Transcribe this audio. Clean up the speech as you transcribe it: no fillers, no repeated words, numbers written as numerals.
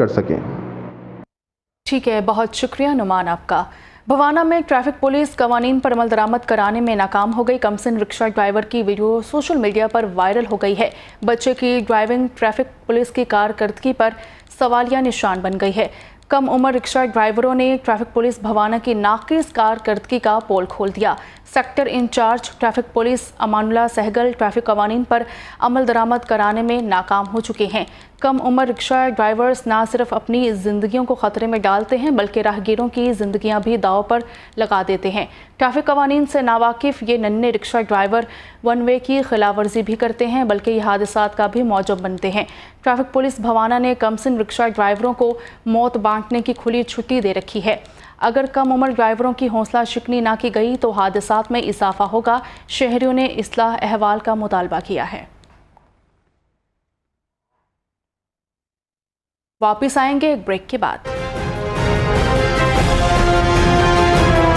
कर सकें। ठीक है, बहुत शुक्रिया नुमान आपका। भवाना में ट्रैफिक पुलिस कवानीन पर अमल दरामद कराने में नाकाम हो गई। कमसिन रिक्शा ड्राइवर की वीडियो सोशल मीडिया पर वायरल हो गई है। बच्चे की ड्राइविंग ट्रैफिक पुलिस की कारकर्दगी पर सवालिया निशान बन गई है। कम उम्र रिक्शा ड्राइवरों ने ट्रैफिक पुलिस भवाना की नाकिस कारकर्दगी का पोल खोल दिया। Sector incharge traffic police Amanullah Sehgal traffic कवानीन पर अमल दरामद कराने में नाकाम हो चुके हैं। कम उम्र रिक्शा ड्राइवर्स ना सिर्फ अपनी ज़िंदगियों को ख़तरे में डालते हैं बल्कि राहगीरों की ज़िंदगियां भी दांव पर लगा देते हैं। ट्रैफिक कवानीन से नावाकिफ़ ये नन्हे रिक्शा ड्राइवर वन वे की खिलाफ वर्जी भी करते हैं बल्कि ये हादसात का भी मौजब बनते हैं। ट्रैफिक पुलिस भवाना ने कमसिन रिक्शा ड्राइवरों को मौत बांटने की खुली छुट्टी दे रखी है। अगर कम उम्र ड्राइवरों की हौसला शिकनी ना की गई तो हादसात में इजाफा होगा। शहरियों ने इस्लाह अहवाल का मुतालबा किया है। वापिस आएंगे एक ब्रेक के बाद।